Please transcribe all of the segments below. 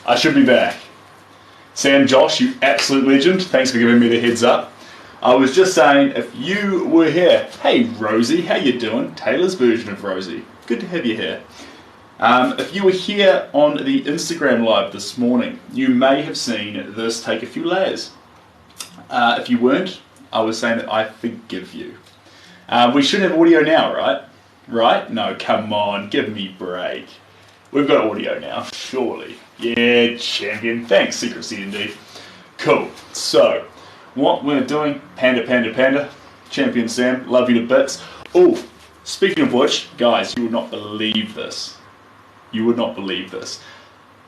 I should be back. Sam, Josh, you absolute legend. Thanks for giving me the heads up. I was just saying, if you were here, hey Rosie, how you doing? Taylor's version of Rosie. Good to have you here. If you were here on the Instagram live this morning, you may have seen this take a few layers. If you weren't, I was saying that I forgive you. We should have audio now, right? Right? No, come on, give me a break. We've got audio now, surely. Yeah, champion. Thanks, Secret C&D. Cool. So, what we're doing, Panda, Champion Sam, love you to bits. Oh, speaking of which, guys, you would not believe this. You would not believe this.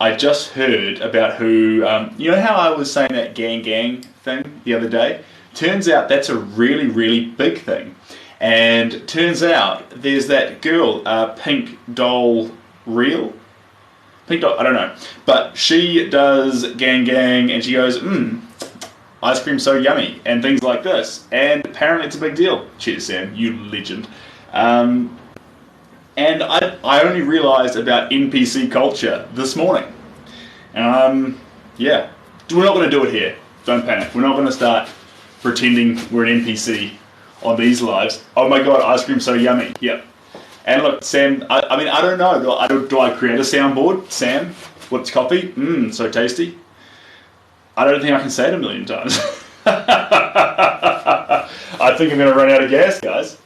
I just heard about who, you know how I was saying that gang thing the other day? Turns out that's a really, really big thing. And turns out there's that girl, Pink Doll Real? Pink Doll, I don't know. But she does gang and she goes, ice cream so yummy, and things like this. And apparently it's a big deal. Cheers, Sam, you legend. And I only realised about NPC culture this morning. Yeah, we're not going to do it here. Don't panic. We're not going to start pretending we're an NPC on these lives. Oh my god, ice cream so yummy. Yep. And look, Sam, I mean, I don't know. Do I create a soundboard? Sam, what's copy? So tasty. I don't think I can say it a million times. I think I'm going to run out of gas, guys.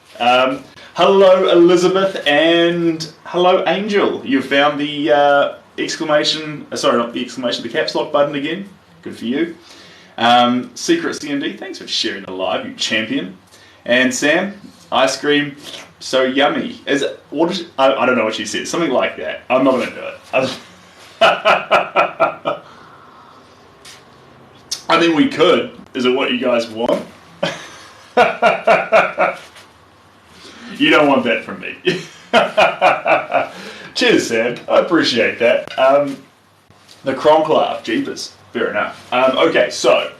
Hello, Elizabeth, and hello, Angel. You found the exclamation, sorry, not the exclamation, the caps lock button again. Good for you. Secret C&D, thanks for sharing the live, you champion. And Sam, ice cream, so yummy. Is it? What is? I don't know what she said. Something like that. I'm not going to do it. I mean, we could. Is it what you guys want? You don't want that from me. Cheers, Sam. I appreciate that. The Cronclave, jeepers. Fair enough. Okay, so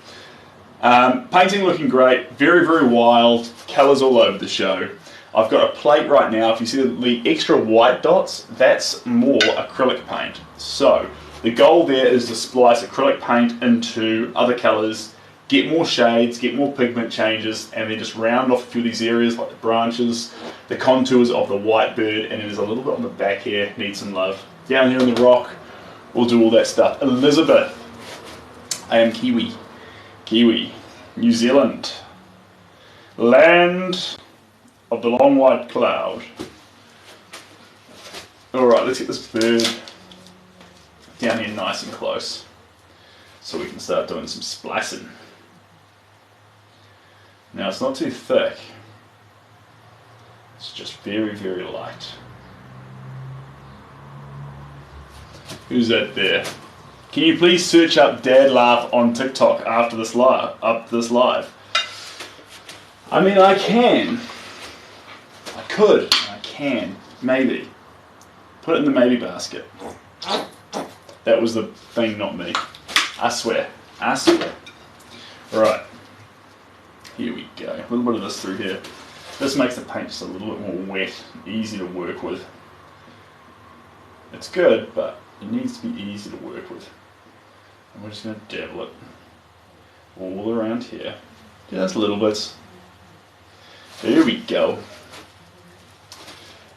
painting looking great. Very, very wild. Colours all over the show. I've got a plate right now. If you see the extra white dots, that's more acrylic paint. So the goal there is to splice acrylic paint into other colours, get more shades, get more pigment changes, and then just round off a few of these areas like the branches, the contours of the white bird, and then there's a little bit on the back here, needs some love. Down here on the rock, we'll do all that stuff. Elizabeth, I am Kiwi, New Zealand, land of the long white cloud. Alright, let's get this bird down here nice and close so we can start doing some splicing. Now it's not too thick, it's just very, very light. Who's that there? Can you please search up Dad Laugh on TikTok after this live? I mean, I can. I can. Maybe. Put it in the maybe basket. That was the thing, not me. I swear. Right. Here we go. A little bit of this through here. This makes the paint just a little bit more wet, easy to work with. It's good, but it needs to be easy to work with. And we're just going to dabble it all around here. Just little bits. There we go.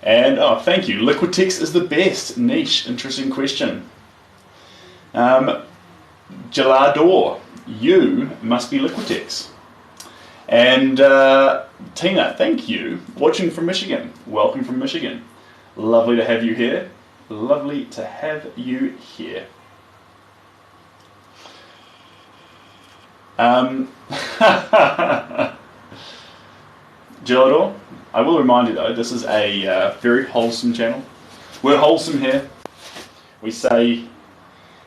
And, oh, thank you. Liquitex is the best. Niche. Interesting question. Gelador, you must be Liquitex. And Tina, thank you. Watching from Michigan. Welcome from Michigan. Lovely to have you here. Lovely to have you here. Gelador, I will remind you though, this is a very wholesome channel. We're wholesome here. We say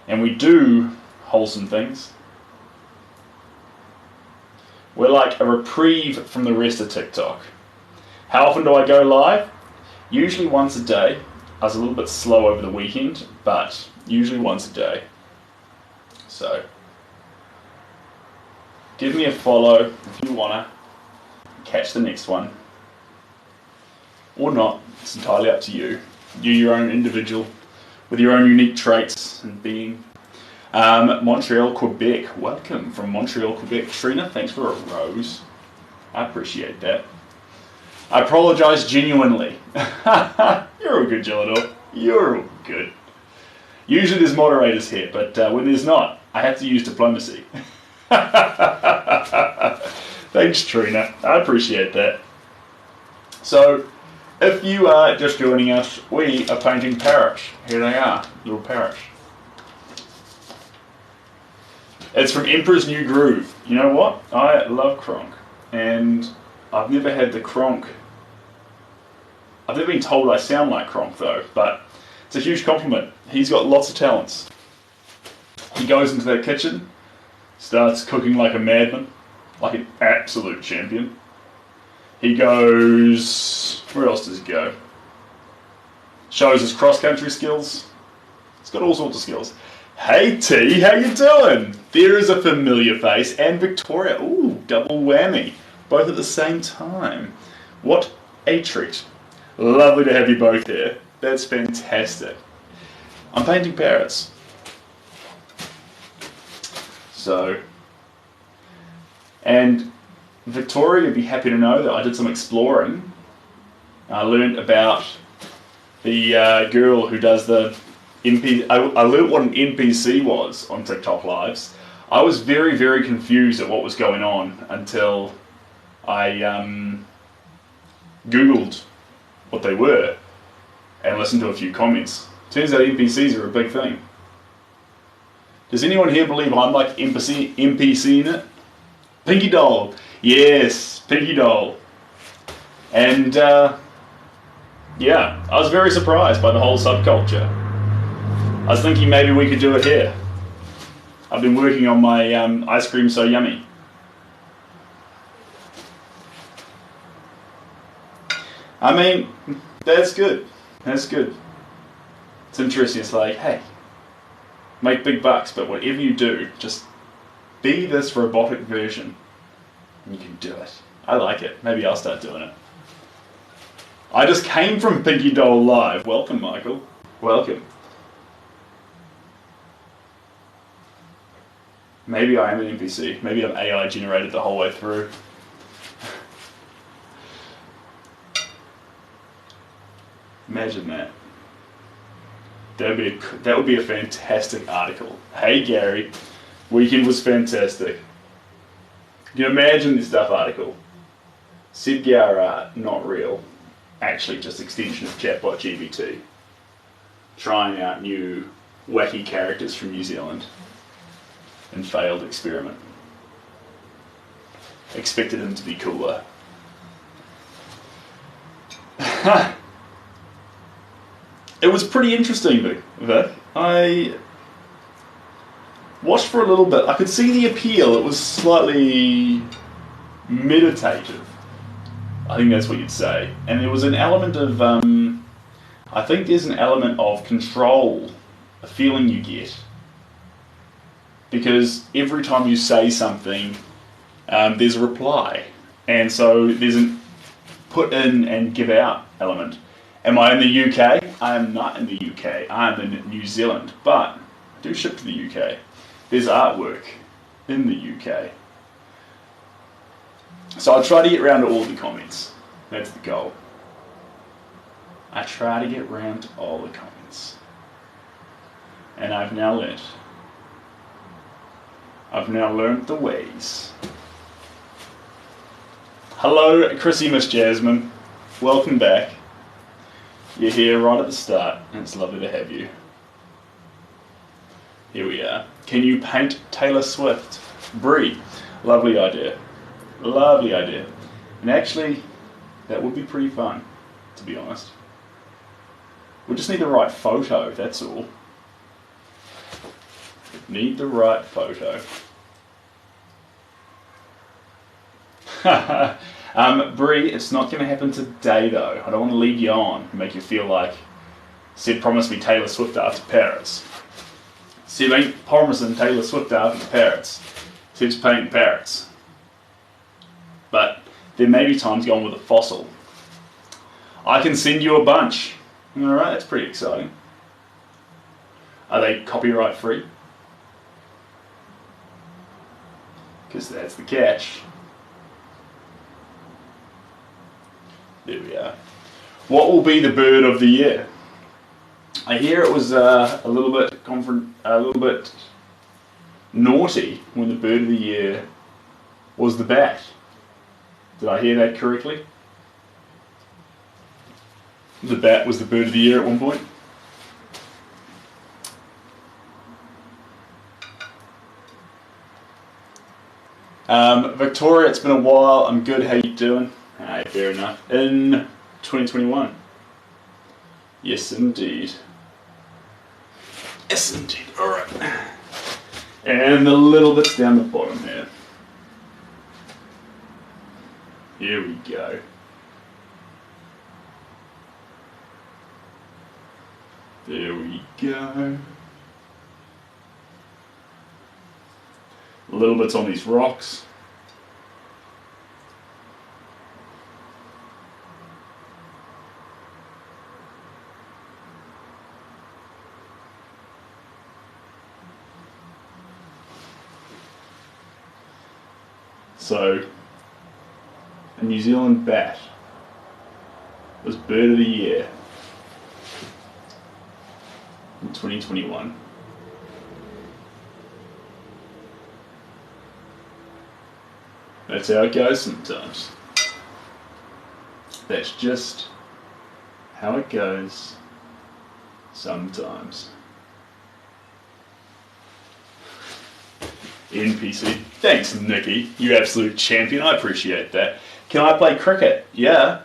and we do wholesome things. We're like a reprieve from the rest of TikTok. How often do I go live? Usually once a day. I was a little bit slow over the weekend, but usually once a day. So, give me a follow if you wanna catch the next one. Or not, it's entirely up to you. You're your own individual with your own unique traits and being. Montreal, Quebec. Welcome from Montreal, Quebec. Trina, thanks for a rose. I appreciate that. I apologise genuinely. You're all good, Gelador. You're all good. Usually there's moderators here, but when there's not, I have to use diplomacy. Thanks, Trina. I appreciate that. So, if you are just joining us, we are painting parrots. Here they are, little parrots. It's from Emperor's New Groove. You know what? I love Kronk, and I've never had the Kronk. I've never been told I sound like Kronk though, but it's a huge compliment. He's got lots of talents. He goes into that kitchen, starts cooking like a madman, like an absolute champion. He goes... where else does he go? Shows his cross-country skills. He's got all sorts of skills. Hey T, how you doing? There is a familiar face, and Victoria. Ooh, double whammy. Both at the same time. What a treat. Lovely to have you both here. That's fantastic. I'm painting parrots. So, and Victoria would be happy to know that I did some exploring. I learned about the girl who does the I learned what an NPC was on TikTok Lives. I was very, very confused at what was going on until I Googled what they were and listened to a few comments. Turns out NPCs are a big thing. Does anyone here believe I'm like NPC in it? Pinky Doll. Yes, Pinky Doll. And yeah, I was very surprised by the whole subculture. I was thinking maybe we could do it here. I've been working on my ice cream so yummy. I mean, that's good. That's good. It's interesting. It's like, hey, make big bucks, but whatever you do, just be this robotic version. And you can do it. I like it. Maybe I'll start doing it. I just came from Pinky Doll Live. Welcome, Michael. Welcome. Maybe I am an NPC. Maybe I'm AI generated the whole way through. Imagine that. That would be a fantastic article. Hey Gary, weekend was fantastic. Can you imagine this stuff article? Sid Gara, not real. Actually just extension of chatbot GBT. Trying out new wacky characters from New Zealand. And failed experiment. Expected him to be cooler. It was pretty interesting, Vic. I watched for a little bit. I could see the appeal. It was slightly meditative. I think that's what you'd say. And there was an element of, I think there's an element of control, a feeling you get. Because every time you say something, there's a reply. And so there's a put in and give out element. Am I in the UK? I am not in the UK. I am in New Zealand, but I do ship to the UK. There's artwork in the UK. So I try to get around to all the comments. That's the goal. I try to get around to all the comments. And I've now learned the ways. Hello, Chrissy Miss Jasmine. Welcome back. You're here right at the start, and it's lovely to have you. Here we are. Can you paint Taylor Swift? Brie. Lovely idea. Lovely idea. And actually, that would be pretty fun, to be honest. We just need the right photo, that's all. Need the right photo. Brie, it's not going to happen today though. I don't want to lead you on and make you feel like Sid promised me Taylor Swift after parrots. Sid ain't promising Taylor Swift after parrots. Sid's painting parrots. But there may be times going with a fossil. I can send you a bunch. Alright, that's pretty exciting. Are they copyright free? because that's the catch. There we are. What will be the bird of the year? I hear it was a little bit naughty when the bird of the year was the bat. Did I hear that correctly? The bat was the bird of the year at one point. Victoria, it's been a while. I'm good. How you doing? Hey, fair enough. In 2021. Yes, indeed. Yes, indeed. All right. And the little bits down the bottom here. Here we go. There we go. Little bits on these rocks. So, a New Zealand bat was bird of the year in 2021. That's how it goes sometimes. That's just how it goes sometimes. NPC. Thanks, Nikki. You absolute champion. I appreciate that. Can I play cricket? Yeah.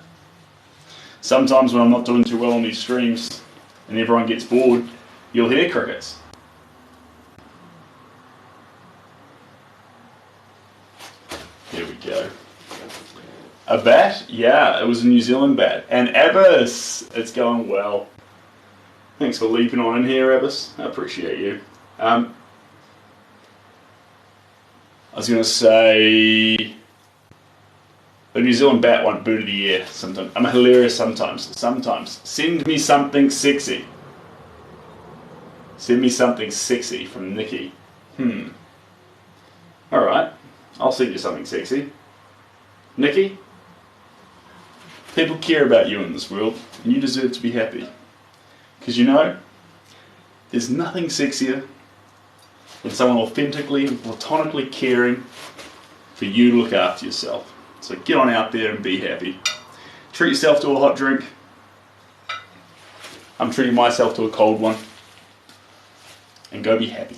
Sometimes when I'm not doing too well on these streams and everyone gets bored, you'll hear crickets. Here we go. A bat? Yeah, it was a New Zealand bat. And Abbas, it's going well. Thanks for leaping on in here, Abbas. I appreciate you. I was going to say, the New Zealand bat won bird of the year sometimes. I'm hilarious sometimes. Sometimes. Send me something sexy. Send me something sexy from Nikki. Alright. I'll send you something sexy. Nikki, people care about you in this world, and you deserve to be happy. Because you know, there's nothing sexier than someone authentically, platonically caring for you to look after yourself. So get on out there and be happy. Treat yourself to a hot drink. I'm treating myself to a cold one. And go be happy.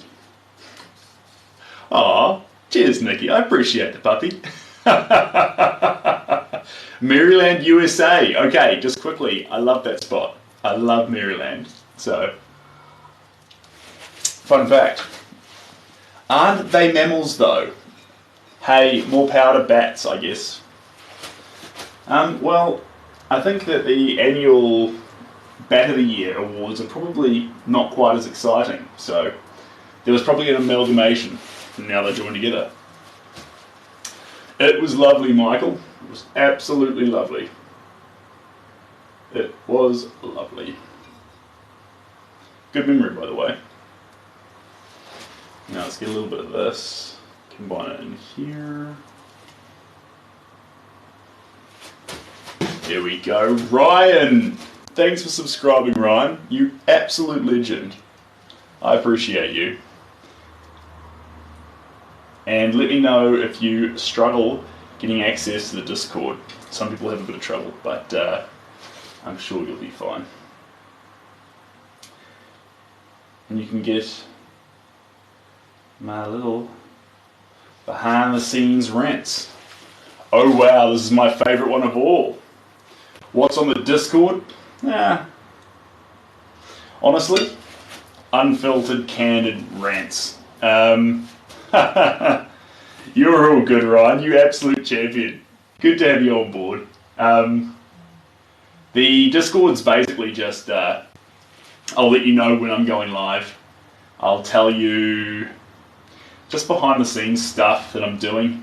Aw, cheers Nikki, I appreciate the puppy. Maryland, USA. Okay, just quickly, I love that spot. I love Maryland. So, fun fact. Aren't they mammals though? Hey, more power to bats, I guess. Well, I think that the annual Bat of the Year awards are probably not quite as exciting. So, there was probably an amalgamation, and now they're joined together. It was lovely, Michael. It was absolutely lovely. It was lovely. Good memory, by the way. Now let's get a little bit of this. Combine it in here. There we go. Ryan! Thanks for subscribing, Ryan. You absolute legend. I appreciate you. And let me know if you struggle getting access to the Discord. Some people have a bit of trouble, but I'm sure you'll be fine. And you can get my little behind the scenes rants. Oh wow, this is my favourite one of all. What's on the Discord? Honestly, unfiltered, candid rants. You're all good, Ryan. You absolute champion. Good to have you on board. The Discord's basically just, I'll let you know when I'm going live. I'll tell you just behind the scenes stuff that I'm doing,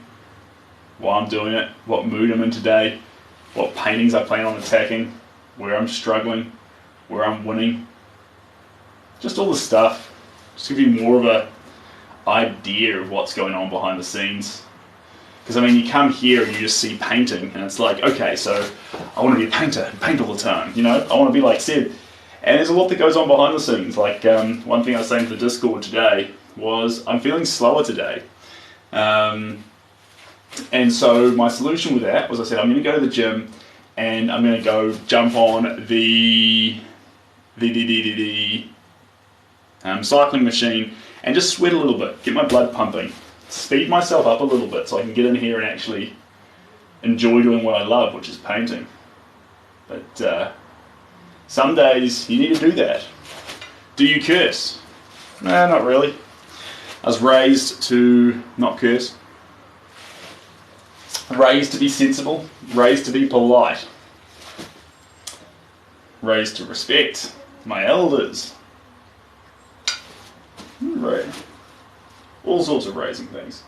why I'm doing it, what mood I'm in today, what paintings I plan on attacking, where I'm struggling, where I'm winning. Just all the stuff. Just give you more of a idea of what's going on behind the scenes. Because I mean, you come here and you just see painting, and it's like, okay, so I want to be a painter and paint all the time, you know? I want to be like Sid. And there's a lot that goes on behind the scenes. Like, one thing I was saying to the Discord today was, I'm feeling slower today. And so my solution with that was, I said, I'm going to go to the gym, and I'm going to go jump on the cycling machine, and just sweat a little bit, get my blood pumping. Speed myself up a little bit so I can get in here and actually enjoy doing what I love, which is painting. But some days you need to do that. Do you curse? No, not really. I was raised to not curse. Raised to be sensible. Raised to be polite. Raised to respect my elders. Right. All sorts of raising things.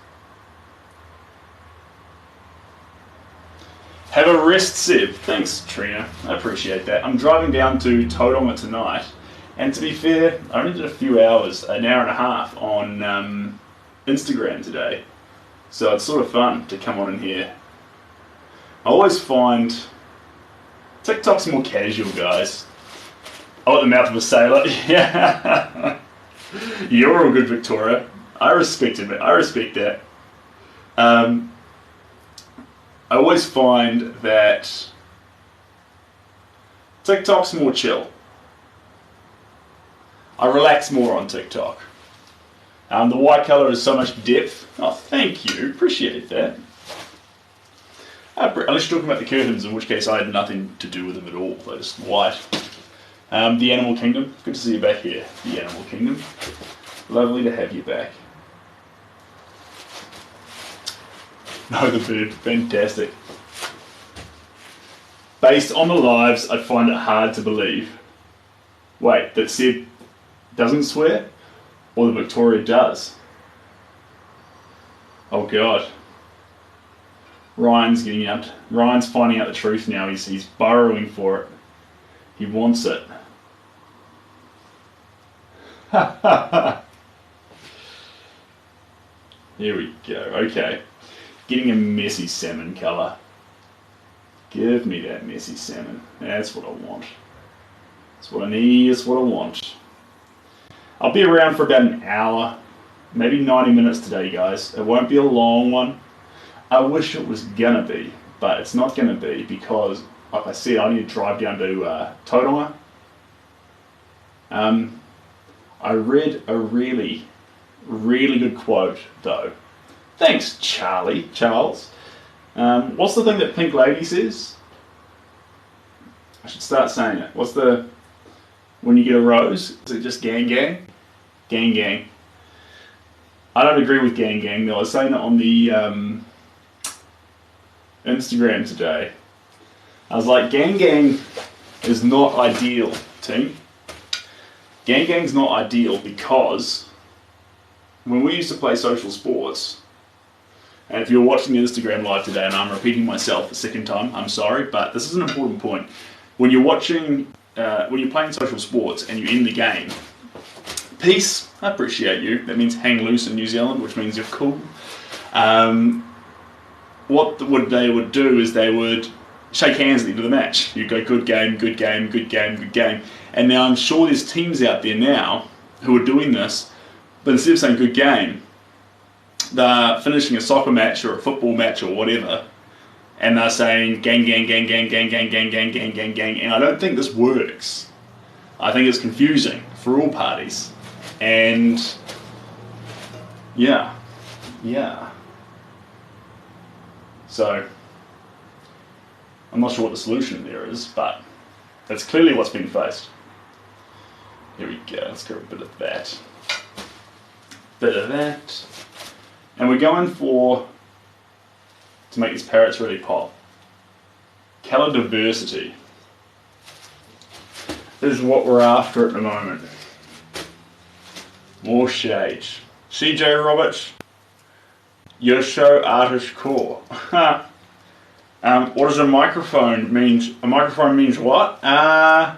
Have a rest, Seb. Thanks, Trina. I appreciate that. I'm driving down to Tauranga tonight, and to be fair, I only did a few hours, an hour and a half, on Instagram today. So it's sort of fun to come on in here. I always find TikTok's more casual, guys. Oh, the mouth of a sailor. Yeah. You're all good, Victoria. I respect it, man. I respect that. I always find that TikTok's more chill. I relax more on TikTok. The white colour is so much depth. Oh, thank you. Appreciate that. Unless you're talking about the curtains, in which case I had nothing to do with them at all. They're just white. The Animal Kingdom. Good to see you back here. The Animal Kingdom. Lovely to have you back. No, the bird. Fantastic. Based on the lives, I'd find it hard to believe. Wait, that Seb doesn't swear? Or that Victoria does? Oh God. Ryan's getting out. Ryan's finding out the truth now. He's burrowing for it. He wants it. Here we go. Okay. Getting a messy salmon colour. Give me that messy salmon. That's what I want. That's what I need. That's what I want. I'll be around for about an hour. Maybe 90 minutes today, guys. It won't be a long one. I wish it was gonna be, but it's not gonna be because, like I said, I need to drive down to Tauranga. I read a really, really good quote, though. Thanks, Charles. What's the thing that Pink Lady says? I should start saying it. What's the... When you get a rose, is it just gang gang? Gang gang. I don't agree with gang gang, though. I was saying it on the Instagram today. I was like, gang gang is not ideal, team. Gang gang's not ideal because when we used to play social sports, and if you're watching the Instagram live today, and I'm repeating myself a second time, I'm sorry, but this is an important point. When you're watching, when you're playing social sports and you end the game, peace, I appreciate you. That means hang loose in New Zealand, which means you're cool. What they would do is they would shake hands at the end of the match. You go, good game, good game, good game, good game. And now I'm sure there's teams out there now who are doing this, but instead of saying good game, they're finishing a soccer match or a football match or whatever, and they're saying gang, gang, gang, gang, gang, gang, gang, gang, gang, gang, gang. And I don't think this works. I think it's confusing for all parties. And yeah. So I'm not sure what the solution there is, but that's clearly what's being faced. Here we go, let's go a bit of that. Bit of that. And we're going for, to make these parrots really pop, colour diversity. This is what we're after at the moment. More shades. CJ Roberts, your show artist core. What does a microphone mean? A microphone means what? I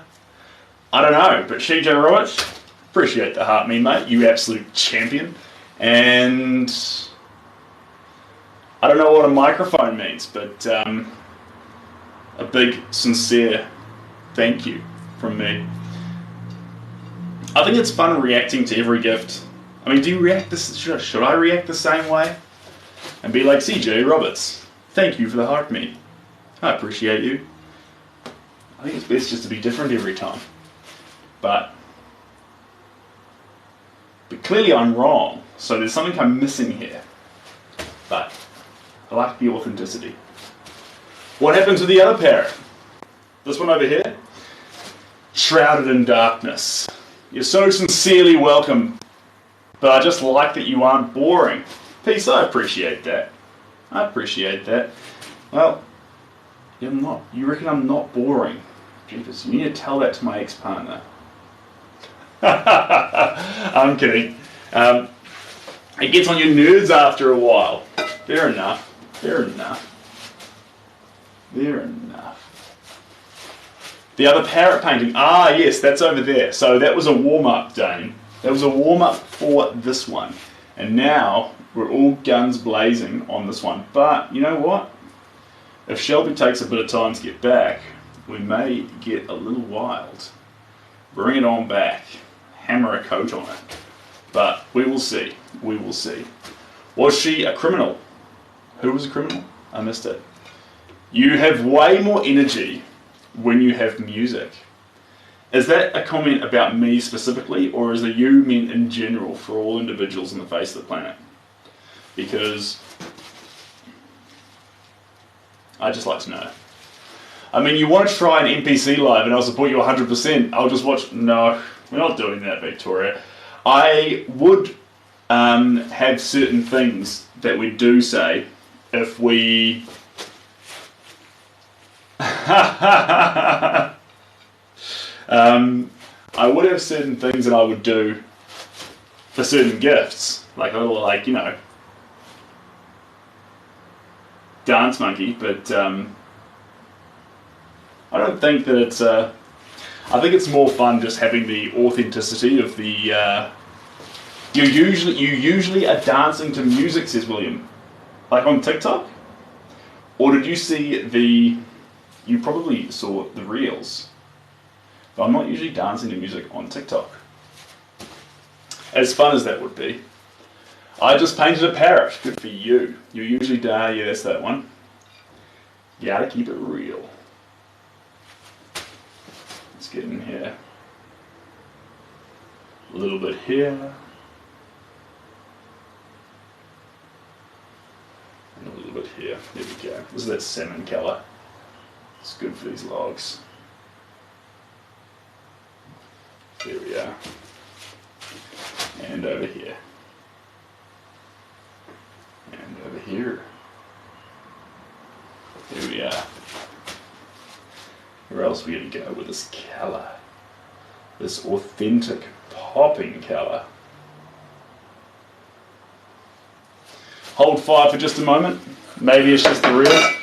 don't know, but CJ Roberts, appreciate the heart, mate, you absolute champion. And I don't know what a microphone means, but a big, sincere thank you from me. I think it's fun reacting to every gift. I mean, do you react this? Should I react the same way? And be like, CJ Roberts, thank you for the heart me. I appreciate you. I think it's best just to be different every time. But clearly I'm wrong, so there's something I'm missing here. But I like the authenticity. What happens with the other parrot? This one over here? Shrouded in darkness. You're so sincerely welcome, but I just like that you aren't boring. Peace, I appreciate that. I appreciate that. Well, you're not. You reckon I'm not boring? Jeepers, you need to tell that to my ex-partner. I'm kidding. It gets on your nerves after a while. Fair enough. Fair enough. Fair enough. The other parrot painting. Ah, yes, that's over there. So that was a warm-up, Dane. That was a warm-up for this one. And now we're all guns blazing on this one. But you know what? If Shelby takes a bit of time to get back, we may get a little wild. Bring it on back. Hammer a coat on it. But we will see. We will see. Was she a criminal? Who was a criminal? I missed it. You have way more energy when you have music. Is that a comment about me specifically, or is it you meant in general for all individuals on the face of the planet? Because I just like to know. I mean, you want to try an NPC live and I'll support you 100%. I'll just watch. No, we're not doing that, Victoria. I would have certain things that we do say if we... I would have certain things that I would do for certain gifts. Like a little, like, you know, dance monkey, but I don't think that it's I think it's more fun just having the authenticity of the you usually are dancing to music, says William. Like on TikTok? Or did you see you probably saw the reels. But I'm not usually dancing to music on TikTok. As fun as that would be. I just painted a parrot. Good for you. You usually yeah, that's that one. You gotta keep it real. Let's get in here. A little bit here. And a little bit here. There we go. This is that salmon colour. It's good for these logs. There we are. And over here. And over here. There we are. Where else are we going to go with this colour? This authentic, popping colour. Hold fire for just a moment. Maybe it's just the reels.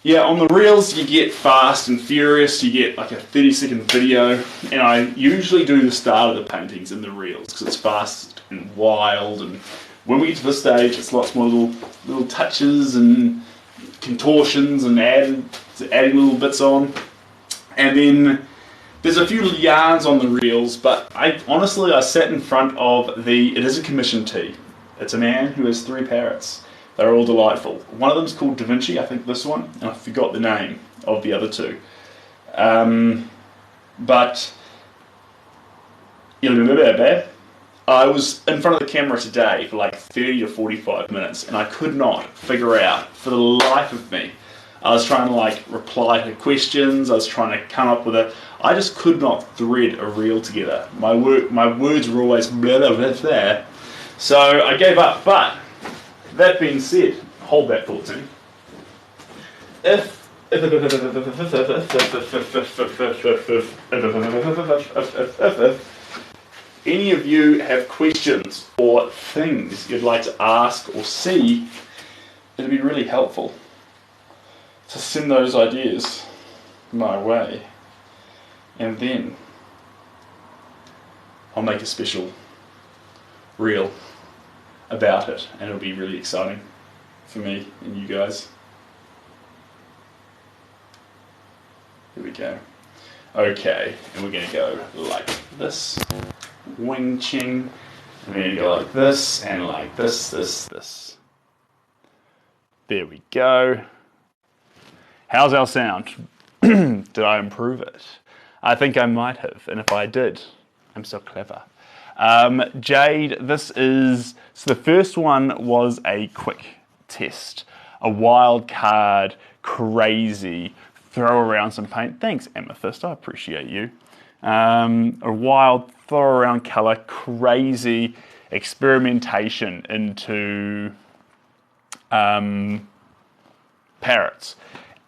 Yeah, on the reels you get fast and furious, you get like a 30-second video, and I usually do the start of the paintings in the reels because it's fast and wild, and when we get to this stage it's lots more little touches and contortions and adding little bits on. And then there's a few yarns on the reels, but I sat in front of it is a commission tee. It's a man who has 3 parrots. They're all delightful. One of them's called Da Vinci, I think this one, and I forgot the name of the other 2. But I was in front of the camera today for like 30 to 45 minutes, and I could not figure out, for the life of me, I was trying to like reply to questions, I was trying to come up with I just could not thread a reel together. My words were always blah blah blah blah. So I gave up, but that being said, hold that thought, Tim. If any of you have questions or things you'd like to ask or see, it'd be really helpful to send those ideas my way, and then I'll make a special reel about it, and it'll be really exciting. for me and you guys. Here we go. Okay, and we're going to go like this. Wing ching. And we're going to go like this and like this, this. There we go. How's our sound? Did I improve it? I think I might have, and if I did, I'm so clever. Jade, this is, so the first one was a quick test. A wild card, crazy, throw around some paint. Thanks, Amethyst, I appreciate you. A wild, throw around color, crazy experimentation into parrots.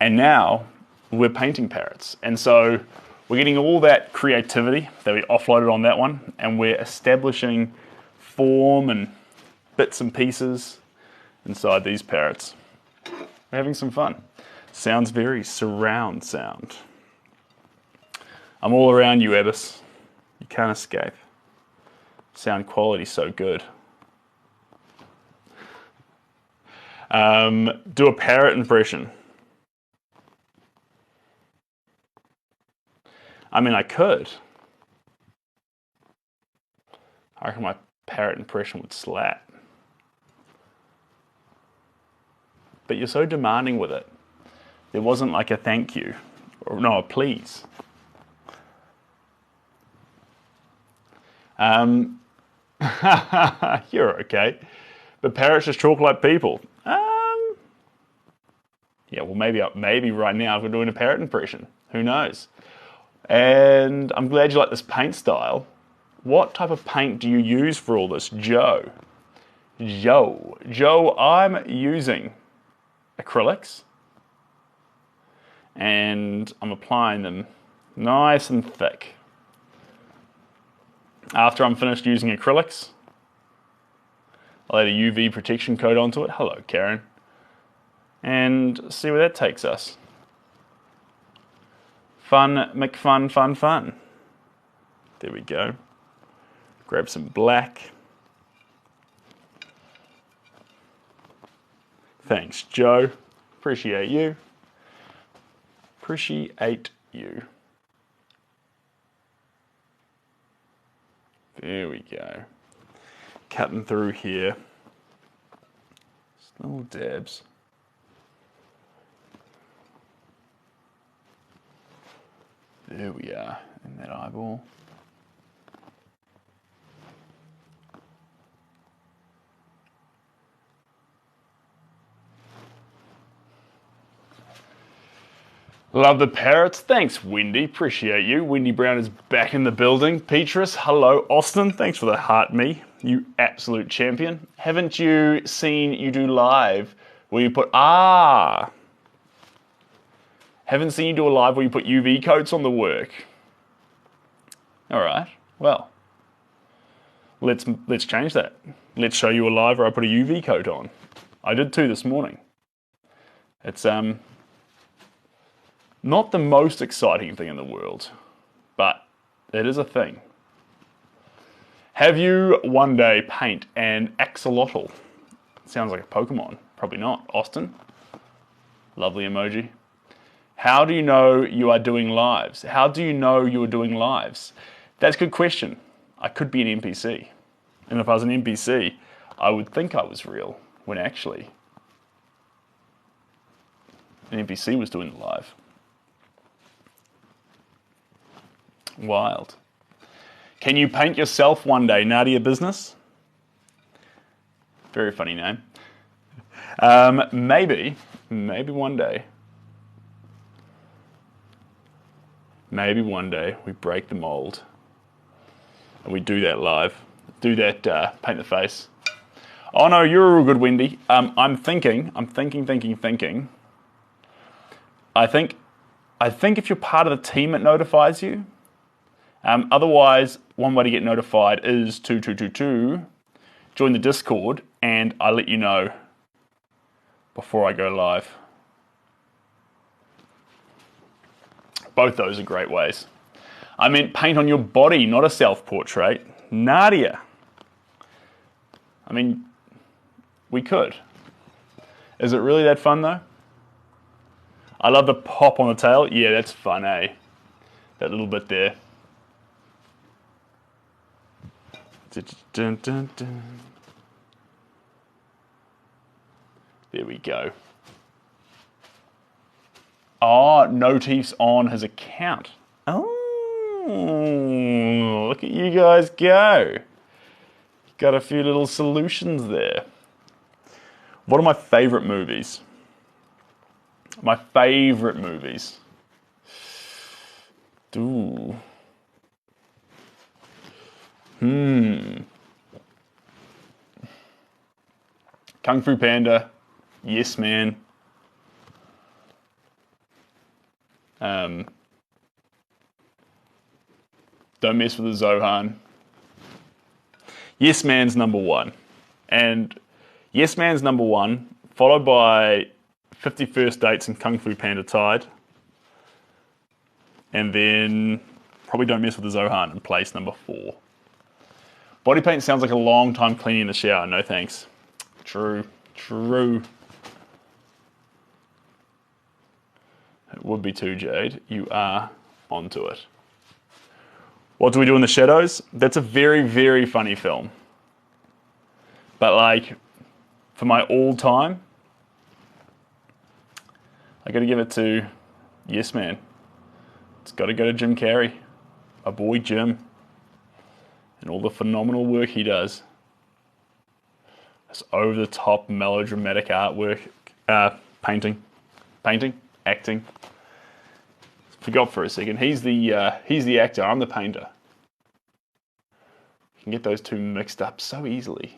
And now we're painting parrots. And so we're getting all that creativity that we offloaded on that one, and we're establishing form and bits and pieces inside these parrots. We're having some fun. Sounds very surround sound. I'm all around you, Ebbis. You can't escape. Sound quality so good. Do a parrot impression. I mean, I could. I reckon my parrot impression would slap. But you're so demanding with it. There wasn't like a thank you, or no, a please. You're okay. But parrots just talk like people. Yeah, well, maybe right now we're doing a parrot impression. Who knows? And I'm glad you like this paint style. What type of paint do you use for all this, Joe? Joe, I'm using acrylics. And I'm applying them nice and thick. After I'm finished using acrylics, I'll add a UV protection coat onto it. Hello, Karen. And see where that takes us. Fun, McFun, fun. There we go. Grab some black. Thanks, Joe. Appreciate you. Appreciate you. There we go. Cutting through here. Just little dabs. There we are, in that eyeball. Love the parrots. Thanks, Wendy. Appreciate you. Wendy Brown is back in the building. Petrus, hello. Austin, thanks for the heart me. You absolute champion. Haven't you seen you do live where you put... Haven't seen you do a live where you put UV coats on the work. All right, well, let's change that. Let's show you a live where I put a UV coat on. I did too this morning. It's not the most exciting thing in the world, but it is a thing. Have you one day paint an axolotl? Sounds like a Pokemon. Probably not. Austin, lovely emoji. How do you know you are doing lives? How do you know you are doing lives? That's a good question. I could be an NPC. And if I was an NPC, I would think I was real, when actually an NPC was doing the live. Wild. Can you paint yourself one day, Nadia Business? Very funny name. Maybe one day. Maybe one day we break the mold and we do that live. Do that, paint the face. Oh no, you're a real good Wendy. I'm thinking. I think if you're part of the team, it notifies you. Otherwise, one way to get notified is to join the Discord, and I let you know before I go live. Both those are great ways. I meant paint on your body, not a self-portrait. Nadia. I mean, we could. Is it really that fun though? I love the pop on the tail. Yeah, that's fun, eh? That little bit there. Dun, dun, dun. There we go. Oh, no teeth's on his account. Oh, look at you guys go. Got a few little solutions there. What are my favorite movies? My favorite movies. Ooh. Kung Fu Panda. Yes, Man. Don't Mess with the Zohan. Yes Man's number one. And Yes Man's number one, followed by 50 First Dates and Kung Fu Panda Tide. And then probably Don't Mess with the Zohan in place number 4. Body paint sounds like a long time cleaning in the shower. No thanks. True. True. It would be too, Jade. You are onto it. What Do We Do in the Shadows? That's a very, very funny film. But like, for my all-time, I gotta give it to Yes Man. It's gotta go to Jim Carrey. My boy Jim. And all the phenomenal work he does. This over-the-top melodramatic artwork, painting, acting. Forgot for a second. He's the actor. I'm the painter. You can get those two mixed up so easily.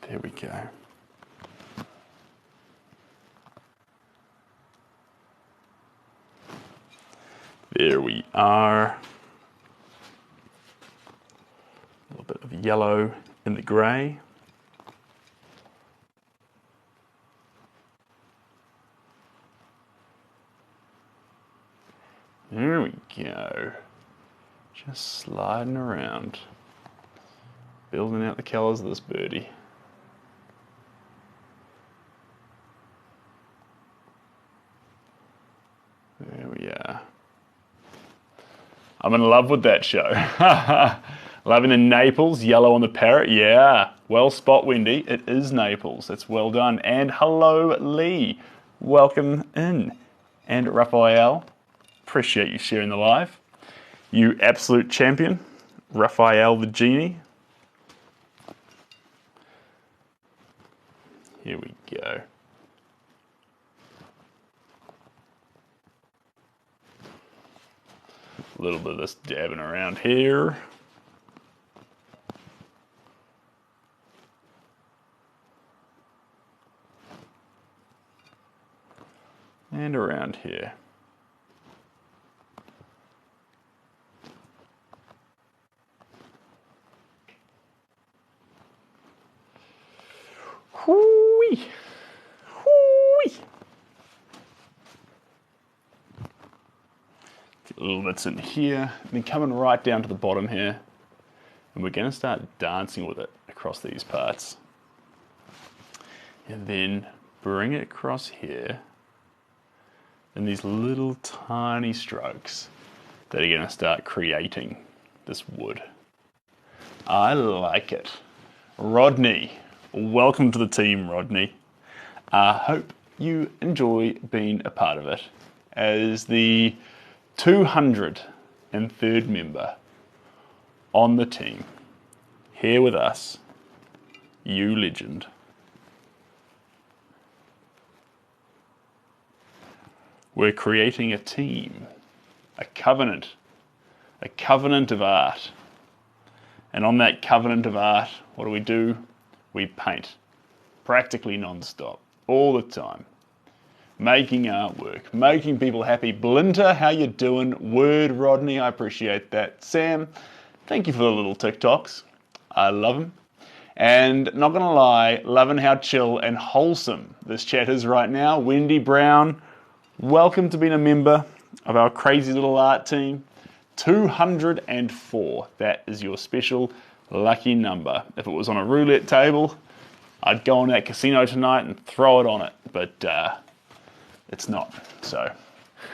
There we go. There we are. A little bit of yellow in the grey. There we go. Just sliding around. Building out the colours of this birdie. There we are. I'm in love with that show. Loving the Naples, yellow on the parrot. Yeah, well spot, Wendy. It is Naples. It's well done. And hello, Lee. Welcome in. And Raphael. Appreciate you sharing the live. You absolute champion, Raphael the Genie. Here we go. A little bit of this dabbing around here. And around here. Hoo-wee. Hoo-wee. Get little bits in here, and then coming right down to the bottom here. And we're going to start dancing with it across these parts. And then bring it across here. And these little tiny strokes that are going to start creating this wood. I like it. Rodney. Welcome to the team, Rodney. I hope you enjoy being a part of it as the 203rd member on the team. Here with us, you legend. We're creating a team, a covenant of art. And on that covenant of art, what do? We paint, practically non-stop, all the time. Making artwork, making people happy. Blinter, how you doing? Word, Rodney, I appreciate that. Sam, thank you for the little TikToks. I love them. And not gonna lie, loving how chill and wholesome this chat is right now. Wendy Brown, welcome to being a member of our crazy little art team. 204, that is your special lucky number. If it was on a roulette table, I'd go on that casino tonight and throw it on it, but it's not. So,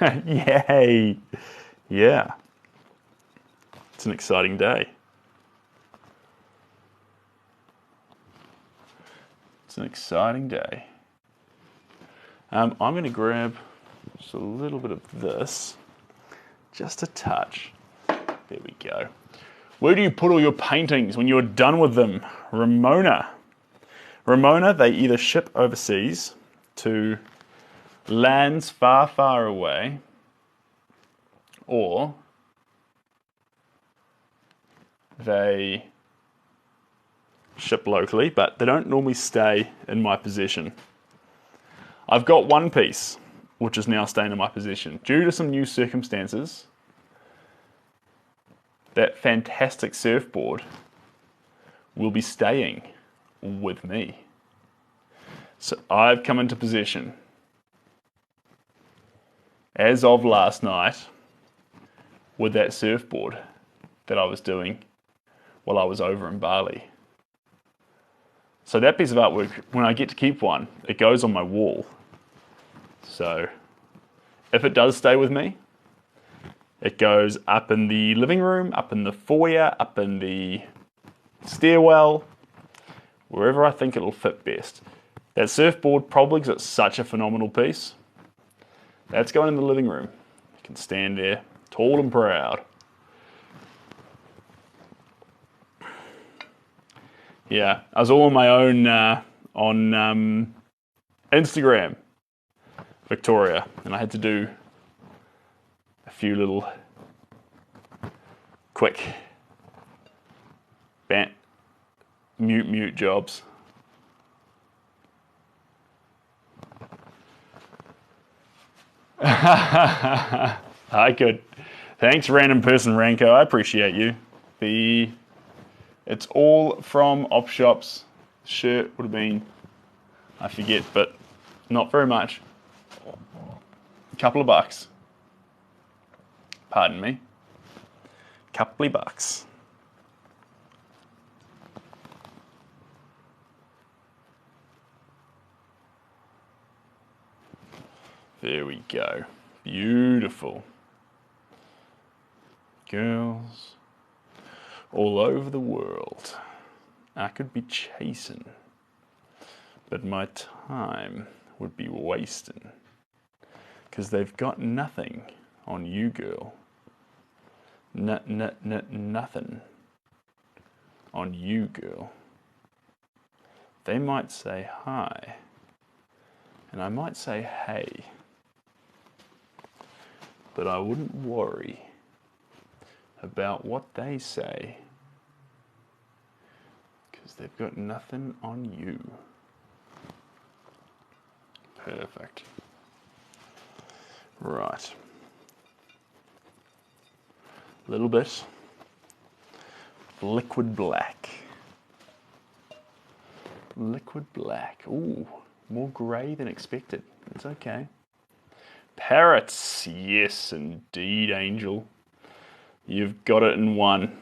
yay! Yeah, it's an exciting day. It's an exciting day. I'm going to grab just a little bit of this, just a touch. There we go. Where do you put all your paintings when you're done with them? Ramona. Ramona, they either ship overseas to lands far, far away, or they ship locally, but they don't normally stay in my possession. I've got one piece, which is now staying in my possession. Due to some new circumstances, that fantastic surfboard will be staying with me. So I've come into possession, as of last night, with that surfboard that I was doing while I was over in Bali. So that piece of artwork, when I get to keep one, it goes on my wall. So if it does stay with me, it goes up in the living room, up in the foyer, up in the stairwell, wherever I think it'll fit best. That surfboard, probably because it's such a phenomenal piece, that's going in the living room. You can stand there, tall and proud. Yeah, I was all on my own on Instagram, Victoria, and I had to do a few little quick mute jobs. I could. Thanks, random person Ranko. I appreciate you. It's all from op shops. Shirt would have been, I forget, but not very much. A couple of bucks. Pardon me. Couple of bucks. There we go. Beautiful. Girls all over the world. I could be chasing, but my time would be wasting, because they've got nothing on you, girl. Nothing on you, girl. They might say hi, and I might say hey, but I wouldn't worry about what they say, because they've got nothing on you. Perfect. Right. A little bit of liquid black. Liquid black. Ooh, more grey than expected. It's okay. Parrots. Yes, indeed, Angel. You've got it in one.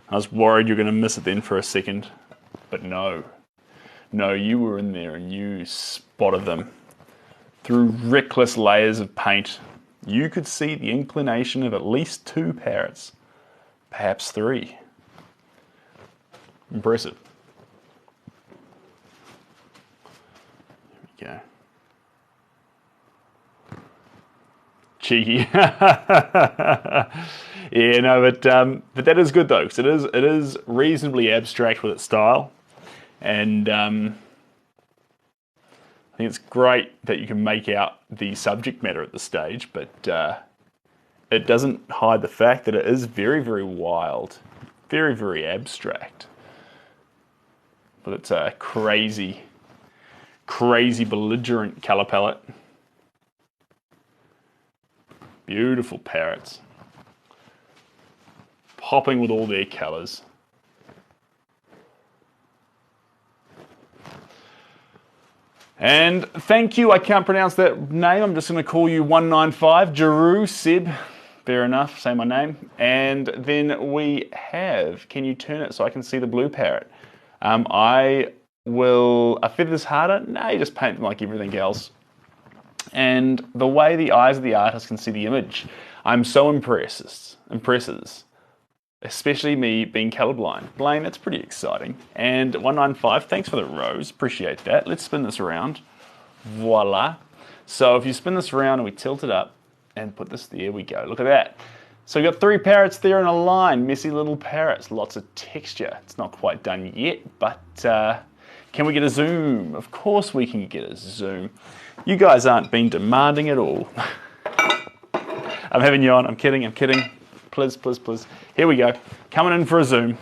I was worried you were going to miss it then for a second, but no. No, you were in there and you spotted them. Through reckless layers of paint, you could see the inclination of at least 2 parrots, perhaps 3. Impressive. There we go. Cheeky. Yeah, no, but that is good though, because it is reasonably abstract with its style, and I think it's great that you can make out the subject matter at this stage, but it doesn't hide the fact that it is very, very wild, very, very abstract. But it's a crazy, crazy belligerent colour palette. Beautiful parrots. Popping with all their colours. And thank you, I can't pronounce that name, I'm just going to call you 195, Jeru Seb, fair enough, say my name. And then we have, can you turn it so I can see the blue parrot? I are feathers harder? No, you just paint them like everything else. And the way the eyes of the artist can see the image, I'm so impressed, especially me being colorblind. Blaine, that's pretty exciting. And 195, thanks for the rose, appreciate that. Let's spin this around. Voila. So if you spin this around and we tilt it up and put this, there we go, look at that. So we've got 3 parrots there in a line, messy little parrots, lots of texture. It's not quite done yet, but can we get a zoom? Of course we can get a zoom. You guys aren't being demanding at all. I'm having you on, I'm kidding. Please. Here we go. Coming in for a zoom.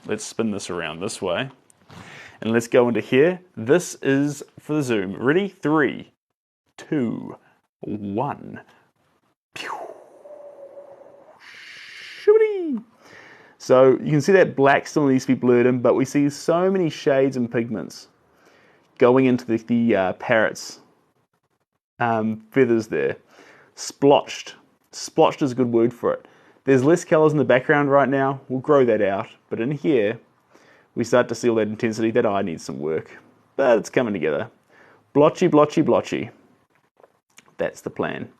Let's spin this around this way. And let's go into here. This is for the zoom. Ready? 3, 2, 1. So you can see that black still needs to be blurred in, but we see so many shades and pigments going into the parrot's feathers there. Splotched. Splotched is a good word for it. There's less colours in the background right now. We'll grow that out. But in here, we start to see all that intensity. That eye needs some work. But it's coming together. Blotchy. That's the plan.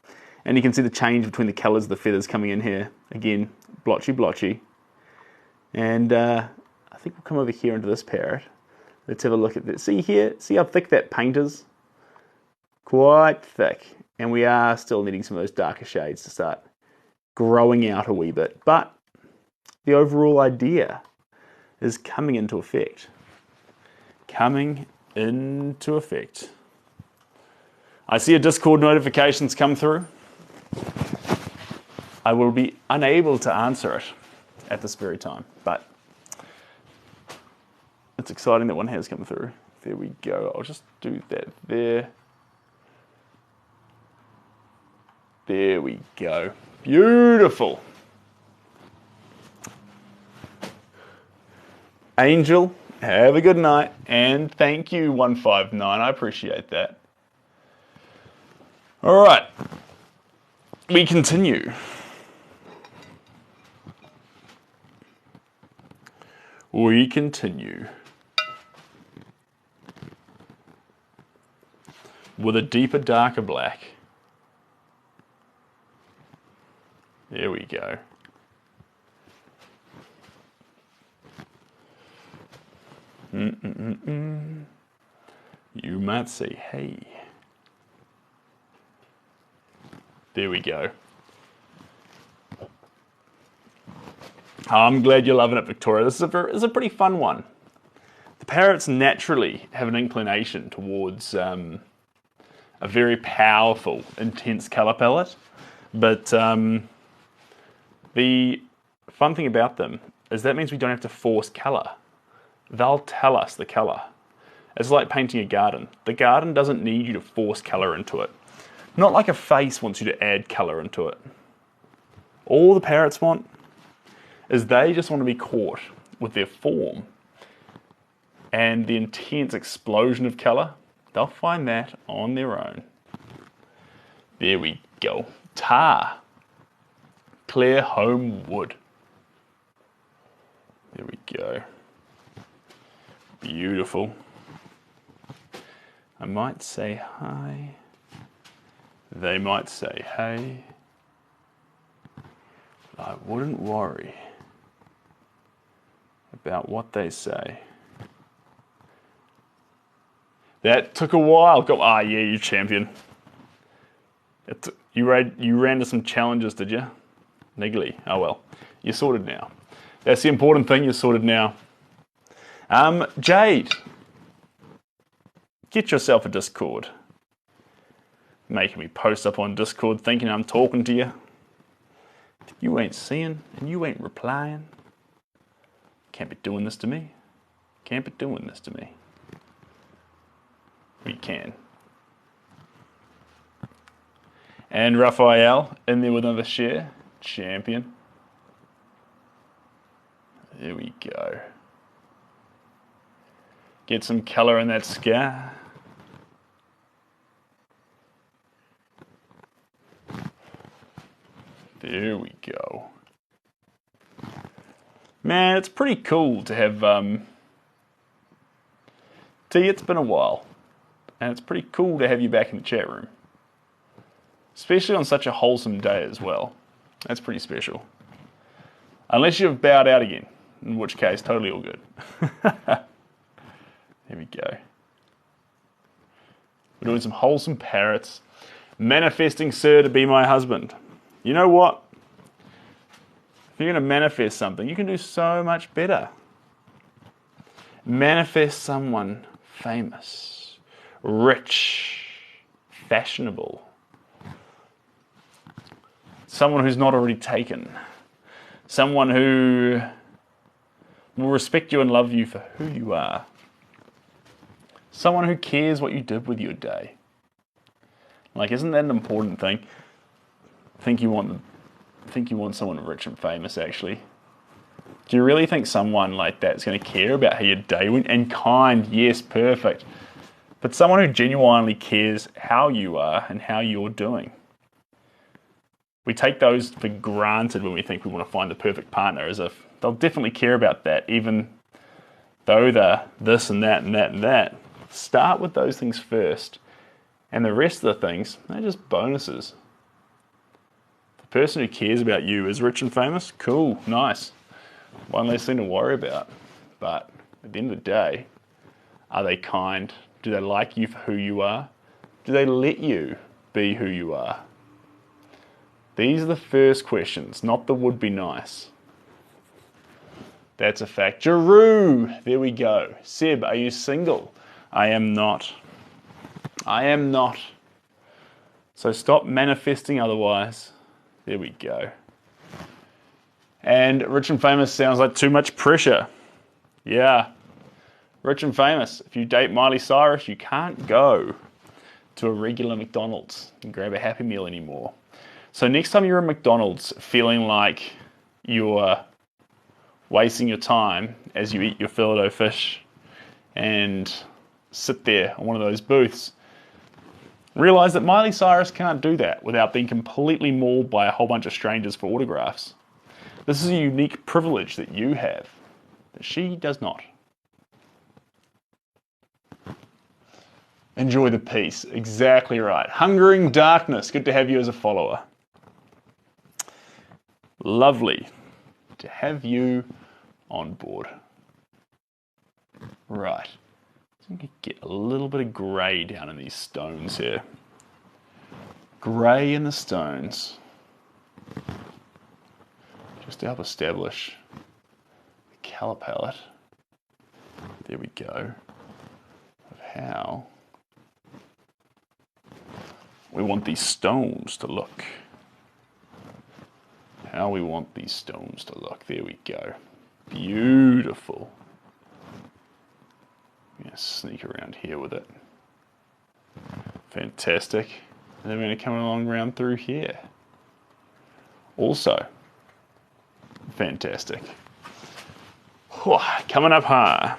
And you can see the change between the colours of the feathers coming in here. Again, blotchy. And I think we'll come over here into this parrot. Let's have a look at this. See here? See how thick that paint is? Quite thick. And we are still needing some of those darker shades to start growing out a wee bit. But the overall idea is coming into effect. I see a Discord notifications come through. I will be unable to answer it at this very time, but it's exciting that one has come through. There we go. I'll just do that there. There we go. Beautiful. Angel, have a good night, and thank you, 159. I appreciate that. All right, we continue. With a deeper, darker black. There we go. You might say, hey. There we go. I'm glad you're loving it, Victoria. This is a pretty fun one. The parrots naturally have an inclination towards a very powerful, intense colour palette. But the fun thing about them is that means we don't have to force colour. They'll tell us the colour. It's like painting a garden. The garden doesn't need you to force colour into it. Not like a face wants you to add colour into it. All the parrots want is they just want to be caught with their form and the intense explosion of colour. They'll find that on their own. There we go. Tar. Clear home wood. There we go. Beautiful. I might say hi. They might say hey. I wouldn't worry about what they say. That took a while. Yeah, you champion. You ran to some challenges, did you? Niggly. Oh well. You're sorted now. That's the important thing, you're sorted now. Jade. Get yourself a Discord. Making me post up on Discord thinking I'm talking to you. You ain't seeing and you ain't replying. Can't be doing this to me. Can't be doing this to me. We can. And Raphael in there with another share. Champion. There we go. Get some colour in that sky. There we go. Man, it's pretty cool to have T, it's been a while, and it's pretty cool to have you back in the chat room. Especially on such a wholesome day as well. That's pretty special. Unless you've bowed out again, in which case, totally all good. There we go. We're doing some wholesome parrots. Manifesting Sir to be my husband. You know what? If you're going to manifest something, you can do so much better. Manifest someone famous, rich, fashionable. Someone who's not already taken. Someone who will respect you and love you for who you are. Someone who cares what you did with your day. Like, isn't that an important thing? I think you want someone rich and famous, actually. Do you really think someone like that's going to care about how your day went? And kind, yes, perfect. But someone who genuinely cares how you are and how you're doing. We take those for granted when we think we want to find the perfect partner, as if they'll definitely care about that, even though they're this and that and that and that. Start with those things first. And the rest of the things, they're just bonuses. The person who cares about you is rich and famous. Cool, nice. One less thing to worry about. But at the end of the day, are they kind? Do they like you for who you are? Do they let you be who you are? These are the first questions, not the would be nice. That's a fact. Giroux, there we go. Seb, are you single? I am not. I am not. So stop manifesting otherwise. There we go. And rich and famous sounds like too much pressure. Yeah. Rich and famous. If you date Miley Cyrus, you can't go to a regular McDonald's and grab a Happy Meal anymore. So next time you're at McDonald's feeling like you're wasting your time as you eat your filet fish and sit there on one of those booths, realize that Miley Cyrus can't do that without being completely mauled by a whole bunch of strangers for autographs. This is a unique privilege that you have, that she does not. Enjoy the peace. Exactly right. Hungering Darkness. Good to have you as a follower. Lovely to have you on board. Right. So we can get a little bit of grey down in these stones here. Grey in the stones. Just to help establish the colour palette. There we go. Of how we want these stones to look. How we want these stones to look. There we go. Beautiful. I'm going to sneak around here with it. Fantastic. And then we're going to come along around through here. Also, fantastic. Coming up high.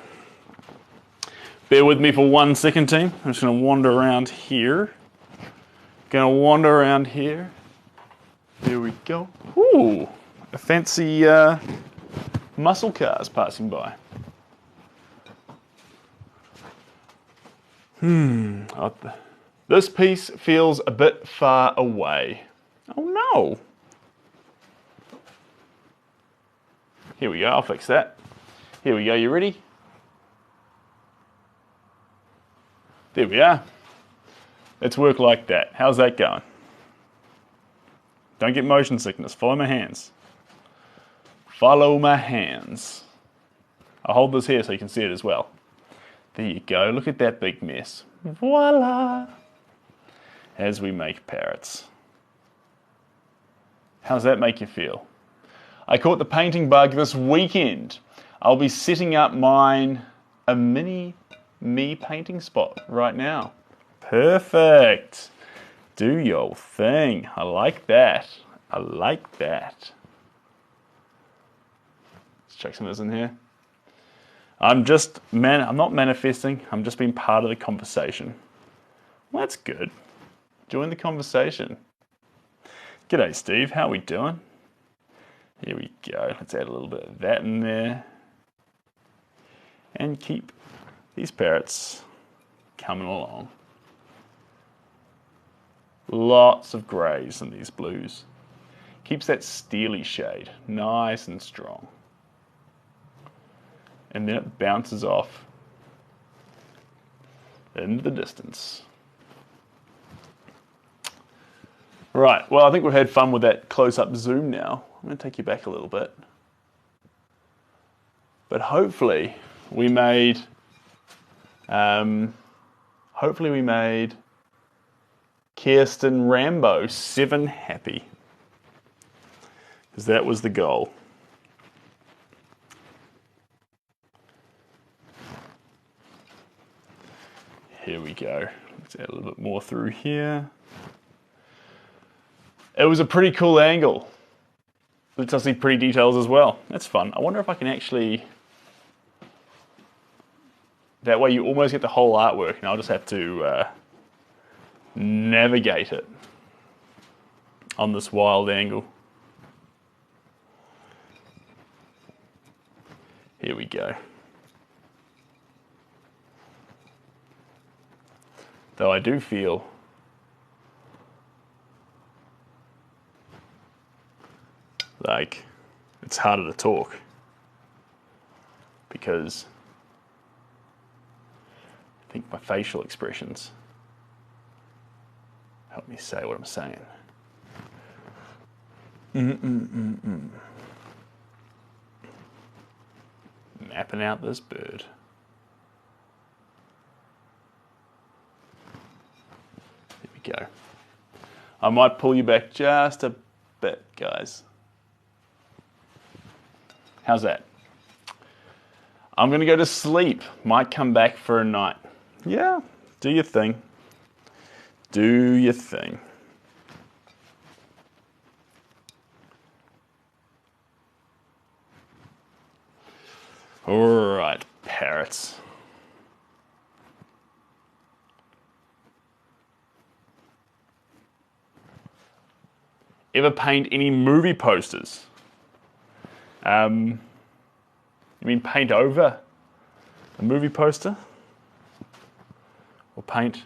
Bear with me for 1 second, team. I'm just going to wander around here. Going to wander around here. There we go. Ooh, a fancy muscle cars passing by. This piece feels a bit far away. Oh no. Here we go, I'll fix that. Here we go, you ready? There we are. Let's work like that. How's that going? Don't get motion sickness. Follow my hands. Follow my hands. I'll hold this here so you can see it as well. There you go. Look at that big mess. Voila! As we make parrots. How's that make you feel? I caught the painting bug this weekend. I'll be setting up a mini me painting spot right now. Perfect. Do your thing. I like that. I like that. Let's chuck some of this in here. I'm not manifesting. I'm just being part of the conversation. Well, that's good. Join the conversation. G'day, Steve. How we doing? Here we go. Let's add a little bit of that in there. And keep these parrots coming along. Lots of greys and these blues. Keeps that steely shade nice and strong. And then it bounces off into the distance. Right, well, I think we've had fun with that close-up zoom now. I'm going to take you back a little bit. But hopefully we made Kirsten Rambo 7 happy. Because that was the goal. Here we go. Let's add a little bit more through here. It was a pretty cool angle. Lets us see pretty details as well. That's fun. I wonder if I can actually... That way you almost get the whole artwork and I'll just have to navigate it on this wild angle. Here we go. Though I do feel like it's harder to talk because I think my facial expressions help me say what I'm saying. Mapping out this bird. There we go. I might pull you back just a bit, guys. How's that? I'm going to go to sleep. Might come back for a night. Yeah, do your thing. Do your thing. All right, parrots. Ever paint any movie posters? You mean paint over a movie poster? Or paint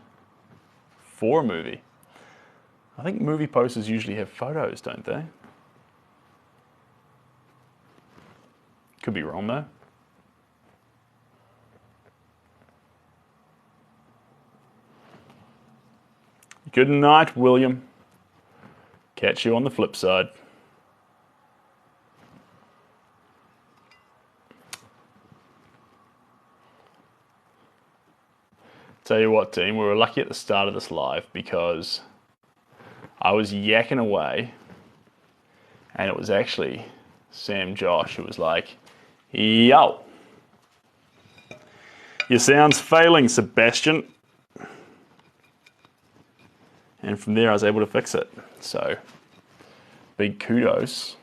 for a movie? I think movie posters usually have photos, don't they? Could be wrong though. Good night, William. Catch you on the flip side. Tell you what, team, we were lucky at the start of this live because I was yakking away and it was actually Sam Josh who was like, yo, your sound's failing, Sebastian. And from there I was able to fix it. So, big kudos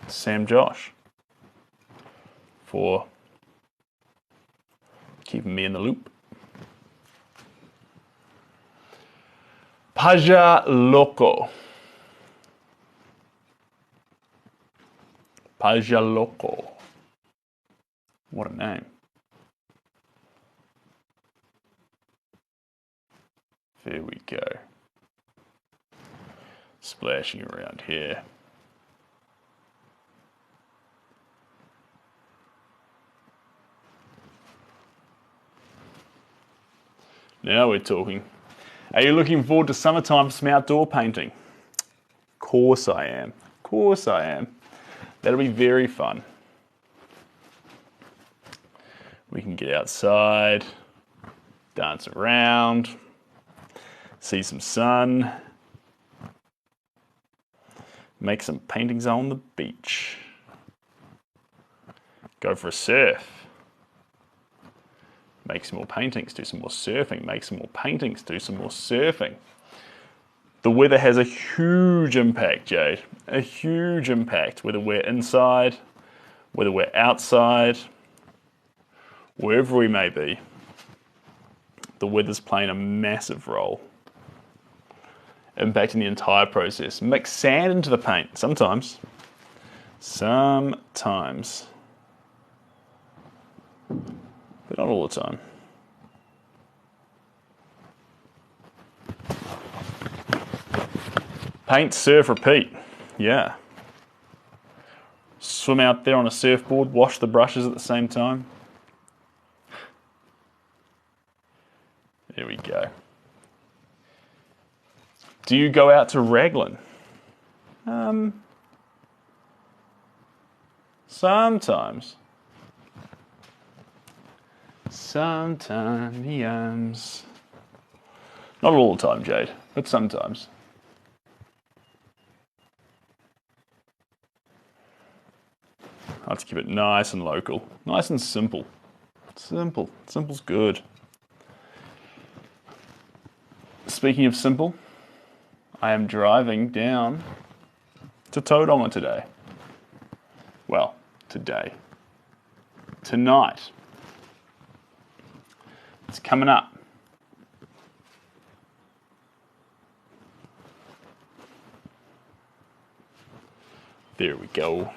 to Sam Josh for keeping me in the loop. Paja Loco. Paja Loco. What a name. There we go. Splashing around here. Now we're talking. Are you looking forward to summertime for some outdoor painting? Of course I am. Of course I am. That'll be very fun. We can get outside, dance around, see some sun, make some paintings on the beach, go for a surf, make some more paintings, do some more surfing, make some more paintings, do some more surfing. The weather has a huge impact, Jade. A huge impact, whether we're inside, whether we're outside, wherever we may be. The weather's playing a massive role, impacting the entire process. Mix sand into the paint, sometimes. Sometimes. but not all the time. Paint, surf, repeat. Yeah. Swim out there on a surfboard, wash the brushes at the same time. There we go. Do you go out to Raglan? Sometimes. Sometimes. Not all the time, Jade, but sometimes. I like to keep it nice and local. Nice and simple. Simple. Simple's good. Speaking of simple, I am driving down to Tauranga today. Well, today. Tonight. It's coming up. There we go.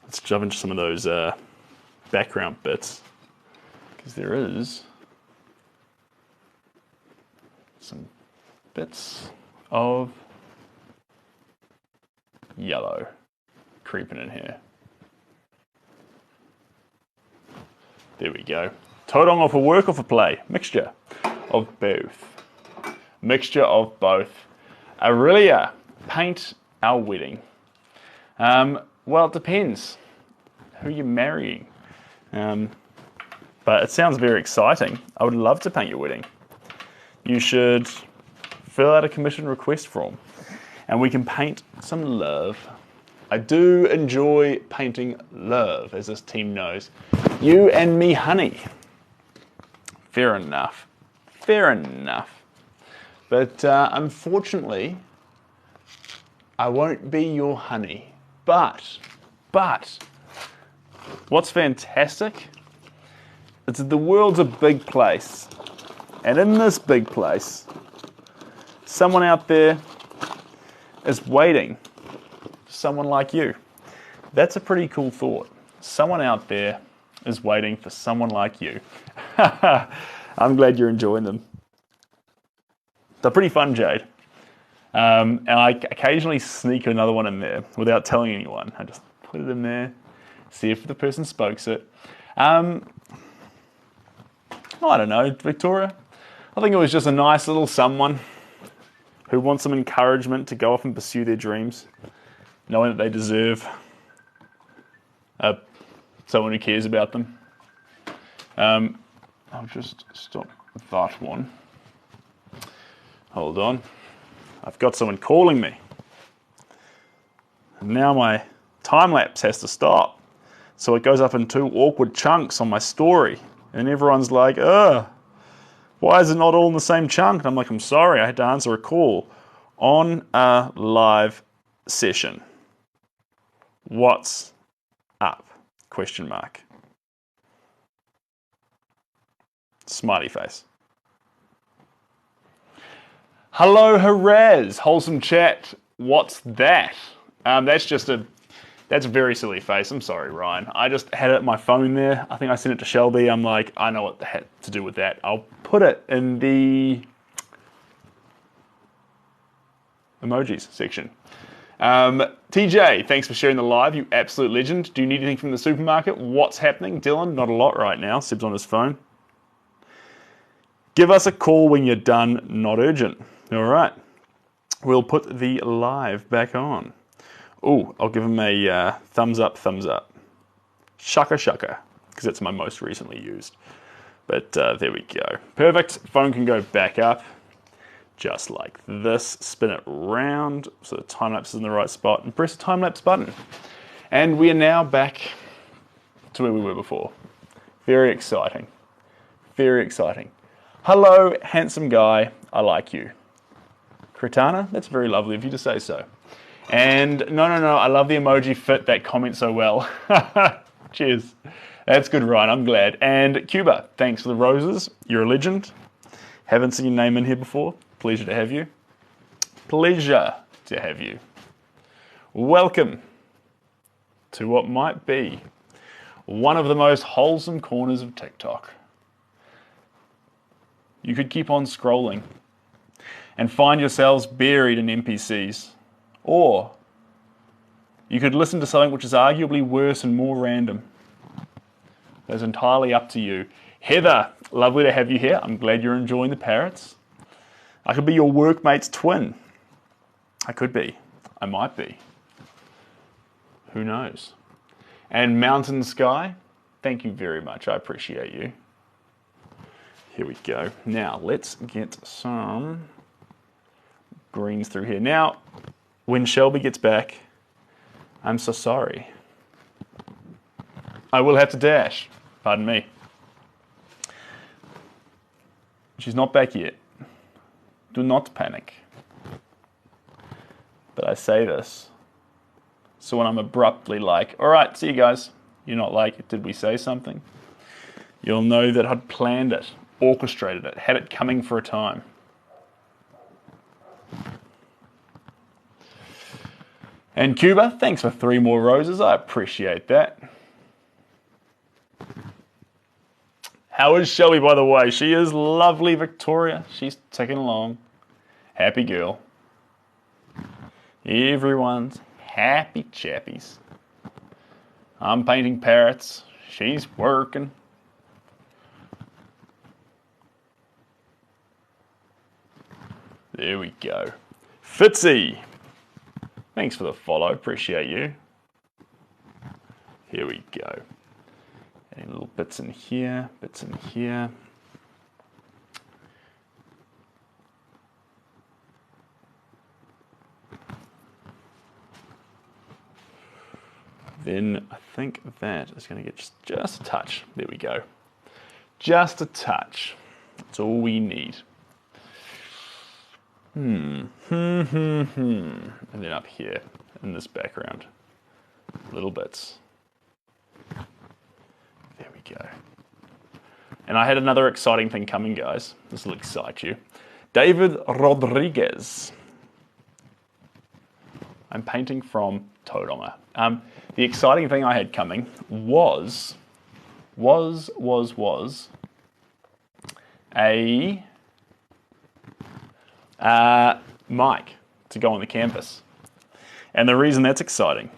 Let's jump into some of those background bits, because there is some bits of yellow creeping in here. There we go. Tauranga for work or for play? Mixture of both. Mixture of both. Aurelia, paint our wedding. Well, it depends who you're marrying. But it sounds very exciting. I would love to paint your wedding. You should fill out a commission request form and we can paint some love. I do enjoy painting love, as this team knows. You and me, honey. Fair enough. Fair enough. But unfortunately, I won't be your honey. But, what's fantastic is that the world's a big place. And in this big place, someone out there is waiting for someone like you. That's a pretty cool thought. Someone out there is waiting for someone like you. I'm glad you're enjoying them. They're pretty fun, Jade. And I occasionally sneak another one in there without telling anyone. I just put it in there, see if the person spokes it. I don't know, Victoria. I think it was just a nice little someone who wants some encouragement to go off and pursue their dreams, knowing that they deserve someone who cares about them. I'll just stop that one. Hold on. I've got someone calling me. And now my time lapse has to stop. So it goes up in 2 awkward chunks on my story. And everyone's like, why is it not all in the same chunk? And I'm like, I'm sorry, I had to answer a call on a live session. What's up? Question mark. Smiley face. Hello, Haraz. Wholesome chat. What's that? That's a very silly face. I'm sorry, Ryan. I just had it at my phone there. I think I sent it to Shelby. I'm like, I know what the heck to do with that. I'll put it in the emojis section. TJ, thanks for sharing the live. You absolute legend. Do you need anything from the supermarket? What's happening? Dylan, not a lot right now. Sib's on his phone. Give us a call when you're done. Not urgent. All right. We'll put the live back on. Oh, I'll give him a thumbs up, thumbs up. Shaka shaka, because it's my most recently used. But there we go. Perfect. Phone can go back up, just like this. Spin it round so the time-lapse is in the right spot, and press the time-lapse button. And we are now back to where we were before. Very exciting. Very exciting. Hello, handsome guy. I like you. Kritana, that's very lovely of you to say so. And no, I love the emoji fit that comment so well. Cheers. That's good, Ryan. I'm glad. And Cuba, thanks for the roses. You're a legend. Haven't seen your name in here before. Pleasure to have you. Pleasure to have you. Welcome to what might be one of the most wholesome corners of TikTok. You could keep on scrolling and find yourselves buried in NPCs. Or you could listen to something which is arguably worse and more random. That's entirely up to you. Heather, lovely to have you here. I'm glad you're enjoying the parrots. I could be your workmate's twin. I could be. I might be. Who knows? And Mountain Sky, thank you very much. I appreciate you. Here we go. Now, let's get some greens through here. Now, when Shelby gets back, I'm so sorry. I will have to dash. Pardon me. She's not back yet. Do not panic. But I say this, so when I'm abruptly like, all right, see you guys, you're not like, did we say something? You'll know that I'd planned it, orchestrated it, had it coming for a time. And Cuba, thanks for 3 more roses. I appreciate that. How is Shelby, by the way? She is lovely, Victoria. She's ticking along. Happy girl. Everyone's happy chappies. I'm painting parrots. She's working. There we go. Fitzy. Thanks for the follow. Appreciate you. Here we go. Any little bits in here, bits in here. Then I think that is going to get just a touch. There we go. Just a touch. That's all we need. And then up here in this background, little bits. There we go. And I had another exciting thing coming, guys. This will excite you. David Rodriguez. I'm painting from Tauranga. The exciting thing I had coming was a mic to go on the canvas. And the reason that's exciting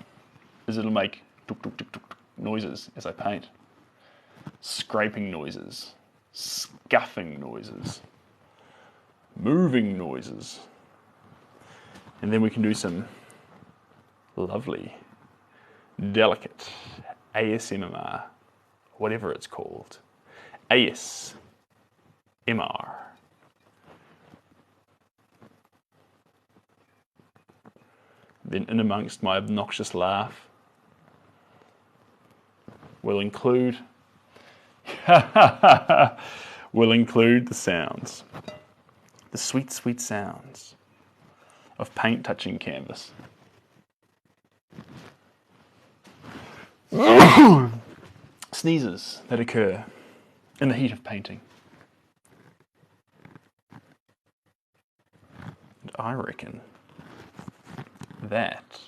is it'll make tuk, tuk, tuk, tuk, tuk noises as I paint. Scraping noises, scuffing noises, moving noises. And then we can do some lovely, delicate ASMR, whatever it's called. ASMR. Then in amongst my obnoxious laugh, we'll include the sounds, the sweet, sweet sounds of paint touching canvas. Sneezes that occur in the heat of painting. And I reckon that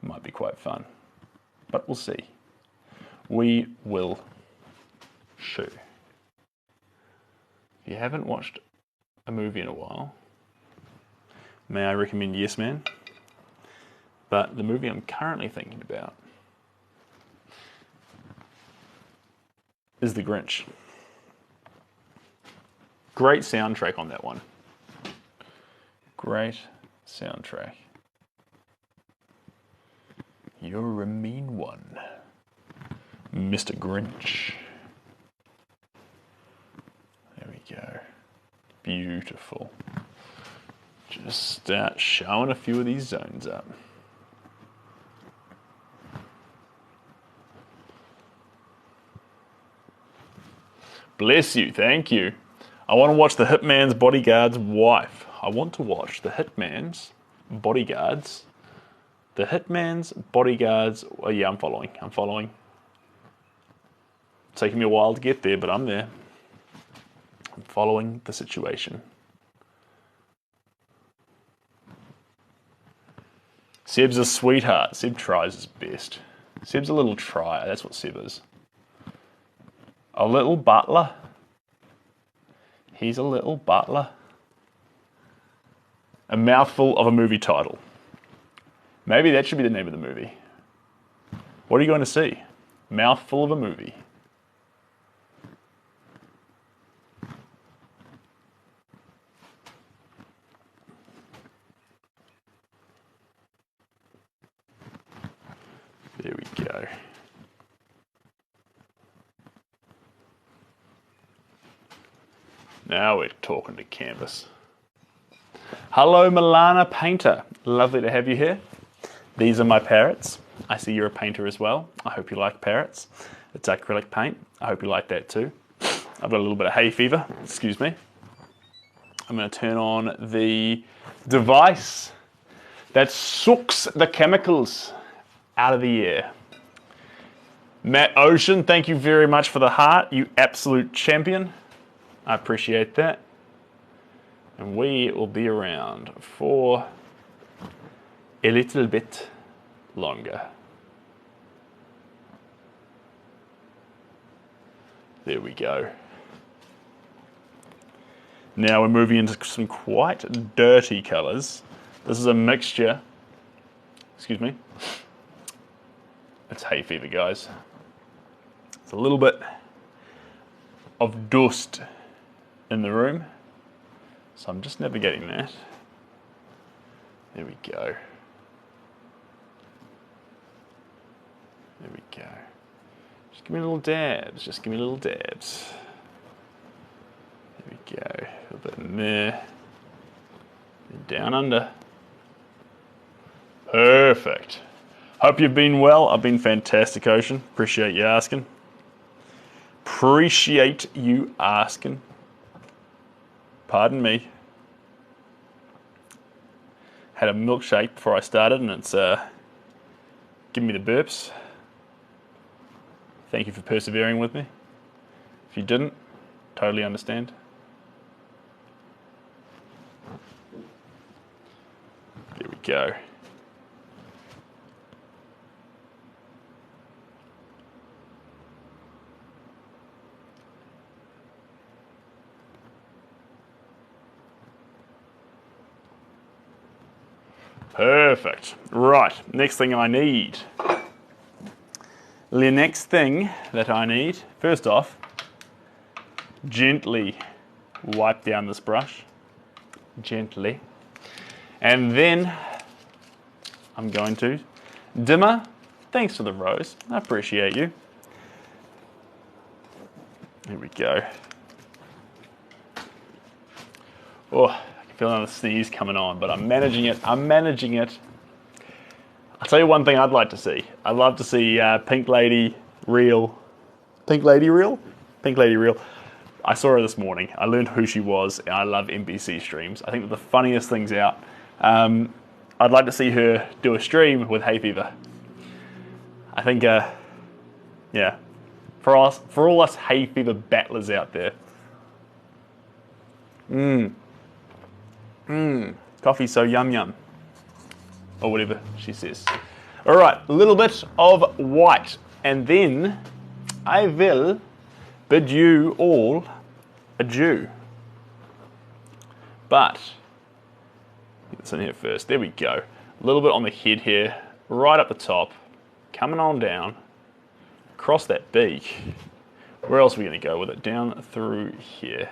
might be quite fun, but we'll see. We will show. If you haven't watched a movie in a while, may I recommend Yes Man? But the movie I'm currently thinking about is The Grinch. Great soundtrack on that one. Great soundtrack. You're a mean one, Mr. Grinch. There we go. Beautiful. Just start showing a few of these zones up. Bless you, thank you. I want to watch The Hitman's Bodyguard's Wife. I want to watch The Hitman's Bodyguards. The Hitman's Bodyguards. Oh yeah, I'm following. It's taking me a while to get there, but I'm there. I'm following the situation. Seb's a sweetheart. Seb tries his best. Seb's a little trier. That's what Seb is. A little butler. He's a little butler. A mouthful of a movie title. Maybe that should be the name of the movie. What are you going to see? Mouthful of a movie. There we go. Now we're talking to canvas. Hello, Milana Painter. Lovely to have you here. These are my parrots. I see you're a painter as well. I hope you like parrots. It's acrylic paint. I hope you like that too. I've got a little bit of hay fever. Excuse me. I'm going to turn on the device that sucks the chemicals out of the air. Matt Ocean, thank you very much for the heart. You absolute champion. I appreciate that. And we will be around for a little bit longer. There we go. Now we're moving into some quite dirty colours. This is a mixture. Excuse me. It's hay fever, guys. It's a little bit of dust in the room. So I'm just navigating that. There we go. There we go. Just give me little dabs. Just give me little dabs. There we go. A little bit in there. And down under. Perfect. Hope you've been well. I've been fantastic, Ocean. Appreciate you asking. Appreciate you asking. Pardon me. Had a milkshake before I started and it's giving me the burps. Thank you for persevering with me. If you didn't, totally understand. There we go. Perfect. Right, next thing I need. The next thing that I need, first off, gently wipe down this brush. Gently. And then I'm going to dimmer. Thanks for the rose. I appreciate you. There we go. Oh, I can feel another sneeze coming on, but I'm managing it. I'm managing it. I'll tell you one thing I'd like to see. I'd love to see Pink Lady reel. Pink Lady reel? Pink Lady reel. I saw her this morning. I learned who she was, and I love NBC streams. I think they're the funniest things out. I'd like to see her do a stream with hay fever. I think, yeah, for all us hay fever battlers out there. Coffee so yum yum. Or whatever she says. All right, a little bit of white. And then I will bid you all adieu. But, get this in here first. There we go. A little bit on the head here, right up the top. Coming on down. Across that beak. Where else are we going to go with it? Down through here.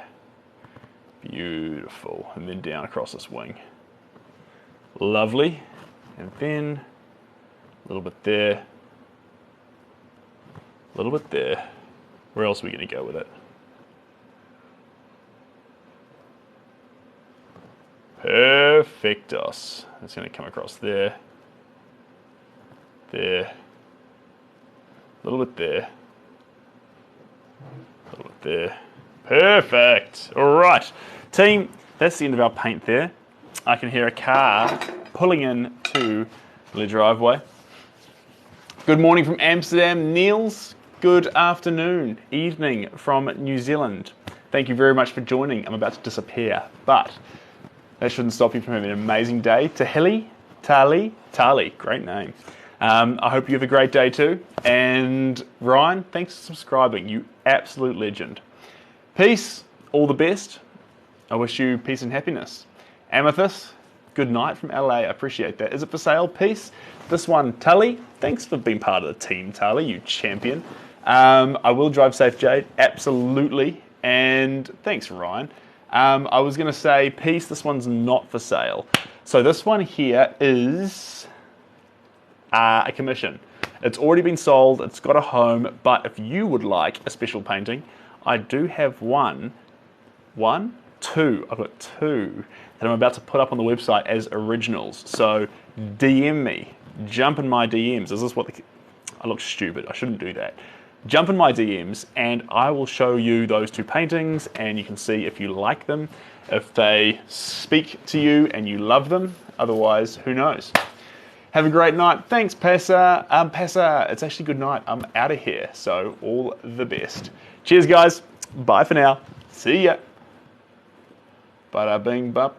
Beautiful. And then down across this wing. Lovely. And then a little bit there. A little bit there. Where else are we going to go with it? Perfectos. That's going to come across there. There. A little bit there. A little bit there. Perfect. All right. Team, that's the end of our paint there. I can hear a car pulling in to the driveway. Good morning from Amsterdam, Niels. Good afternoon, evening from New Zealand. Thank you very much for joining. I'm about to disappear, but that shouldn't stop you from having an amazing day. Tahili, Tali, great name. I hope you have a great day too. And Ryan, thanks for subscribing. You absolute legend. Peace. All the best. I wish you peace and happiness. Amethyst, good night from LA. I appreciate that. Is it for sale? Peace. This one, Tully, thanks for being part of the team, Tully, you champion. I will drive safe, Jade. Absolutely. And thanks, Ryan. I was going to say, peace, this one's not for sale. So this one here is a commission. It's already been sold, it's got a home, but if you would like a special painting, I do have two. I've got two that I'm about to put up on the website as originals. So DM me, jump in my DMs. Is this what I look stupid, I shouldn't do that. Jump in my DMs and I will show you those two paintings and you can see if you like them, if they speak to you and you love them. Otherwise, who knows? Have a great night. Thanks, Pessa. Pessa, it's actually good night. I'm out of here, so all the best. Cheers, guys. Bye for now. See ya. Bada bing, bop.